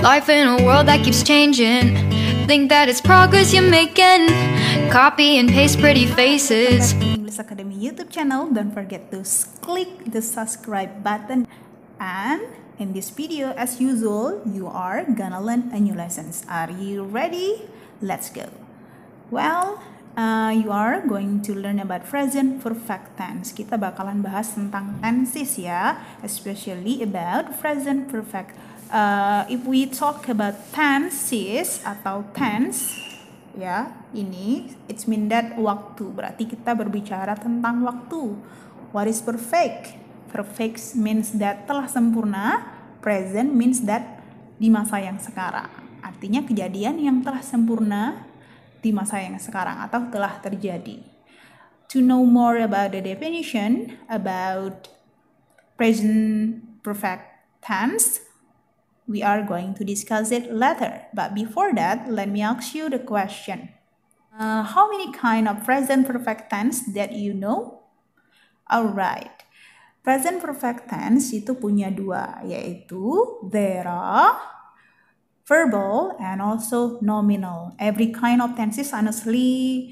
Life in a world that keeps changing. Think that it's progress you're making. Copy and paste pretty faces. English Academy YouTube channel. Don't forget to click the subscribe button. And in this video, as usual, you are gonna learn a new lessons. Are you ready? Let's go. Well, you are going to learn about present perfect tense. Kita bakalan bahas tentang tenses ya, especially about present perfect. If we talk about tenses atau tense, ya, ini it's mean that waktu. Berarti kita berbicara tentang waktu. What is perfect? Perfect means that telah sempurna. Present means that di masa yang sekarang. Artinya kejadian yang telah sempurna di masa yang sekarang atau telah terjadi. To know more about the definition about present perfect tense, we are going to discuss it later. But before that, let me ask you the question. How many kind of present perfect tense that you know? Alright. Present perfect tense itu punya dua, yaitu there are, verbal, and also nominal. Every kind of tenses honestly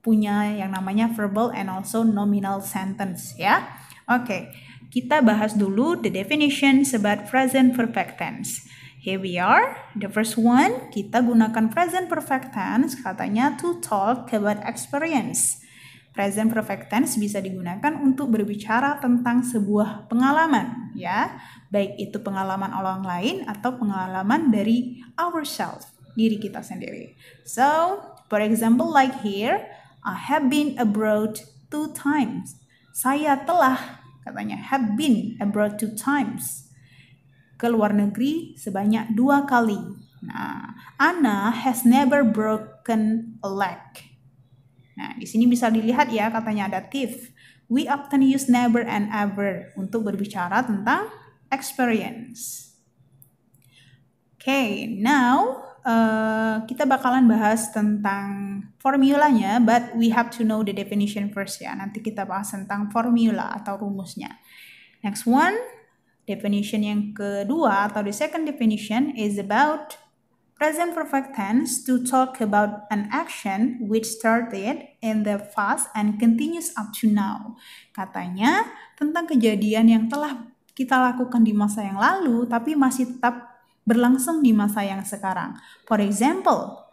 punya yang namanya verbal and also nominal sentence ya. Oke, kita bahas dulu the definitions about present perfect tense. Here we are. The first one, kita gunakan present perfect tense katanya to talk about experience. Present perfect tense bisa digunakan untuk berbicara tentang sebuah pengalaman ya, baik itu pengalaman orang lain atau pengalaman dari ourselves, diri kita sendiri. So, for example like here, I have been abroad 2 times. Saya telah, katanya, have been abroad 2 times. Ke luar negeri sebanyak 2 kali. Nah, Anna has never broken a leg. Nah, di sini bisa dilihat ya, katanya dative. We often use never and ever untuk berbicara tentang experience. Okay, now kita bakalan bahas tentang formulanya, but we have to know the definition first ya. Nanti kita bahas tentang formula atau rumusnya. Next one, definition yang kedua atau the second definition is about present perfect tense to talk about an action which started in the past and continues up to now. Katanya tentang kejadian yang telah kita lakukan di masa yang lalu tapi masih tetap berlangsung di masa yang sekarang. For example,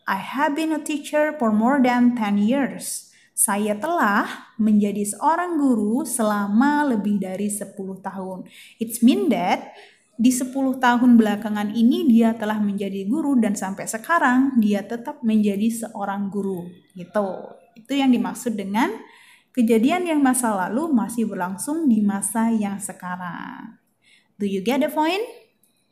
I have been a teacher for more than 10 years. Saya telah menjadi seorang guru selama lebih dari 10 tahun. It's mean that di 10 tahun belakangan ini dia telah menjadi guru dan sampai sekarang dia tetap menjadi seorang guru. Gitu. Itu yang dimaksud dengan kejadian yang masa lalu masih berlangsung di masa yang sekarang. Do you get the point?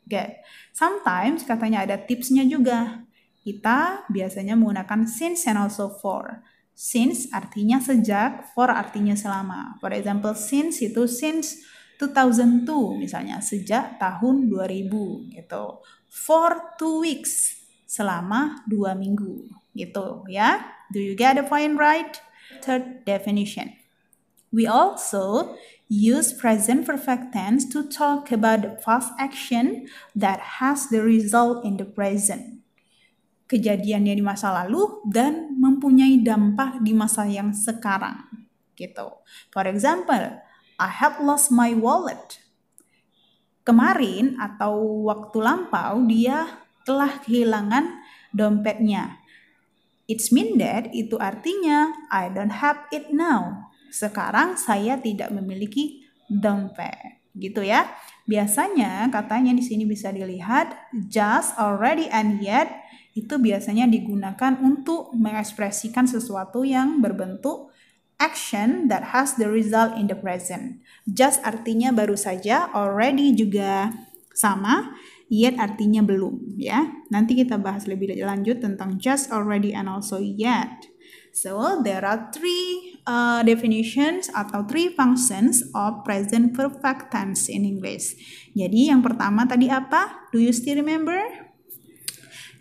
Good. Sometimes katanya ada tipsnya juga. Kita biasanya menggunakan since and also for. Since artinya sejak, for artinya selama. For example, since itu since 2002 misalnya, sejak tahun 2000 gitu. For 2 weeks, selama 2 minggu gitu ya. Do you get the point right? Third definition. We also use present perfect tense to talk about the past action that has the result in the present. Kejadiannya di masa lalu dan mempunyai dampak di masa yang sekarang gitu. For example, I have lost my wallet. Kemarin atau waktu lampau dia telah kehilangan dompetnya. It's mean that itu artinya I don't have it now. Sekarang saya tidak memiliki dompet. Gitu ya. Biasanya katanya di sini bisa dilihat just, already, and yet itu biasanya digunakan untuk mengekspresikan sesuatu yang berbentuk action that has the result in the present. Just artinya baru saja, already juga sama, yet artinya belum ya. Nanti kita bahas lebih lanjut tentang just, already, and also yet. So there are 3 definitions atau 3 functions of present perfect tense in English. Jadi yang pertama tadi apa? Do you still remember?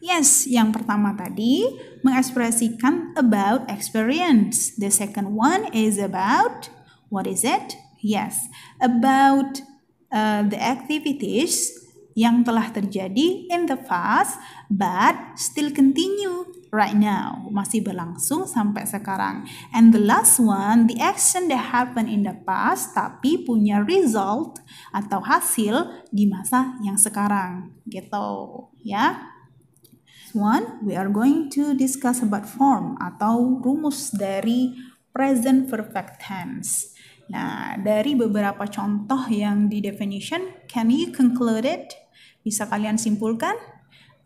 Yes, yang pertama tadi mengekspresikan about experience. The second one is about, what is it? Yes, about the activities yang telah terjadi in the past but still continue right now, masih berlangsung sampai sekarang. And the last one, the action that happened in the past tapi punya result atau hasil di masa yang sekarang, gitu ya. One, we are going to discuss about form atau rumus dari present perfect tense. Nah, dari beberapa contoh yang di definition, can you conclude it? Bisa kalian simpulkan?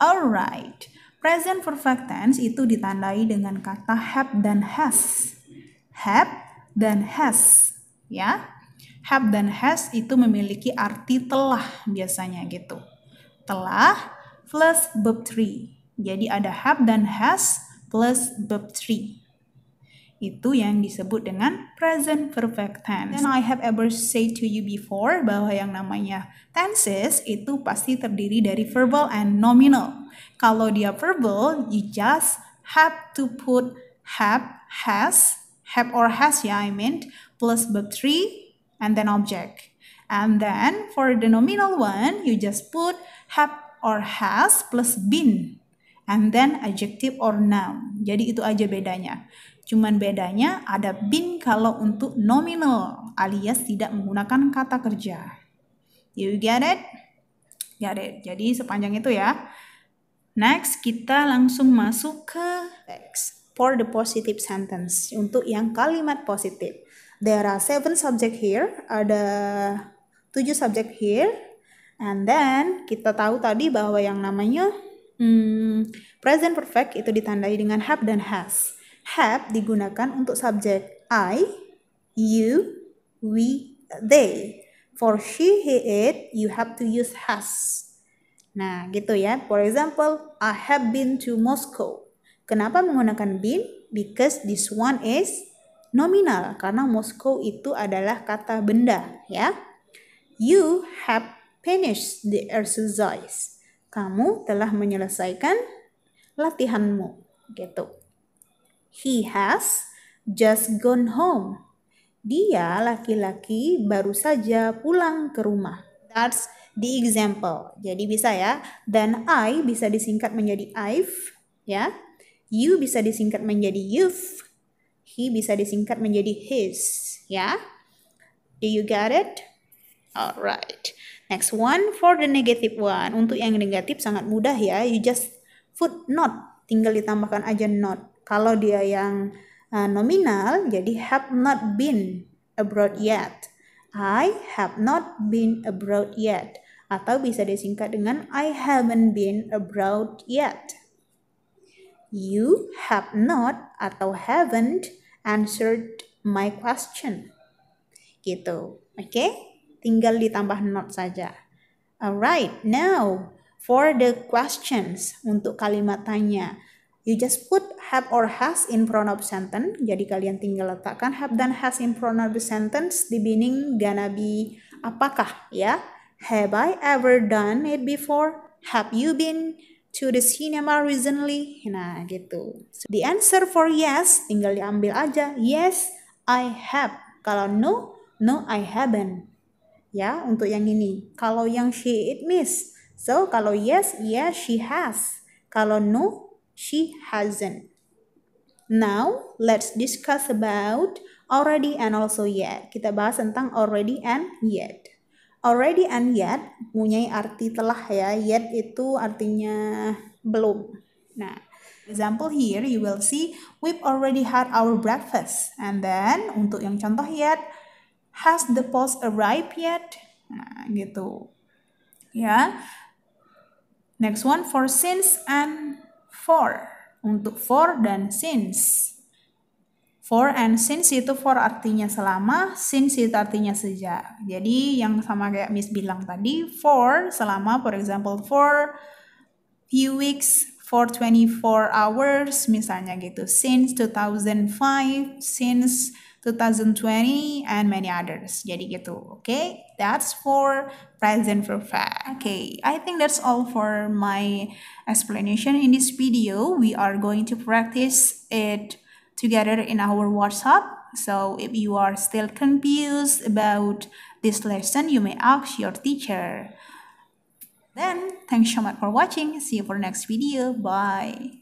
Alright, present perfect tense itu ditandai dengan kata have dan has. Have dan has, ya. Have dan has itu memiliki arti telah biasanya gitu. Telah plus verb 3. Jadi ada have dan has plus verb 3. Itu yang disebut dengan present perfect tense. And I have ever said to you before bahwa yang namanya tenses itu pasti terdiri dari verbal and nominal. Kalau dia verbal, you just have to put have or has ya, plus verb 3 and then object. And then for the nominal one, you just put have or has plus been and then adjective or noun. Jadi itu aja bedanya. Cuman bedanya ada been kalau untuk nominal alias tidak menggunakan kata kerja. You get it? Get it. Jadi sepanjang itu ya. Next, kita langsung masuk ke text. For the positive sentence. Untuk yang kalimat positif. There are 7 subject here. Ada 7 subject here. And then kita tahu tadi bahwa yang namanya present perfect itu ditandai dengan have dan has. Have digunakan untuk subjek I, you, we, they. For she, he, it, you have to use has. Nah, gitu ya. For example, I have been to Moscow. Kenapa menggunakan been? Because this one is nominal. Karena Moscow itu adalah kata benda, ya. You have finished the exercise. Kamu telah menyelesaikan latihanmu, gitu. He has just gone home. Dia laki-laki baru saja pulang ke rumah. That's the example. Jadi bisa ya. Dan I bisa disingkat menjadi I've, ya. You bisa disingkat menjadi you've. He bisa disingkat menjadi his, ya. Do you get it? Alright. Next one for the negative one. Untuk yang negatif sangat mudah ya. You just put not. Tinggal ditambahkan aja not. Kalau dia yang nominal, jadi have not been abroad yet. I have not been abroad yet. Atau bisa disingkat dengan I haven't been abroad yet. You have not atau haven't answered my question. Gitu. Oke? Tinggal ditambah not saja. Alright, now for the questions. Untuk kalimat tanya. You just put have or has in front of sentence. Jadi kalian tinggal letakkan have dan has in front of the sentence. Di beginning gonna be apakah ya? Have I ever done it before? Have you been to the cinema recently? Nah gitu. So, the answer for yes tinggal diambil aja. Yes, I have. Kalau no, no I haven't. Ya, untuk yang ini. Kalau yang she, it, miss. So, kalau yes, yes she has. Kalau no, she hasn't. Now, let's discuss about already and also yet. Kita bahas tentang already and yet. Already and yet punya arti telah ya. Yet itu artinya belum. Nah, example here you will see we've already had our breakfast. And then untuk yang contoh yet, has the post arrived yet? Nah, gitu. Ya. Next one for since and for. Untuk for dan since. For and since itu for artinya selama, since itu artinya sejak. Jadi yang sama kayak Miss bilang tadi, for selama, for example, for few weeks, for 24 hours, misalnya gitu. Since 2005, since 2020, and many others. Jadi gitu, okay? That's for present perfect. Okay, I think that's all for my explanation in this video. We are going to practice it together in our WhatsApp. So if you are still confused about this lesson, you may ask your teacher. Then, thanks so much for watching. See you for next video. Bye.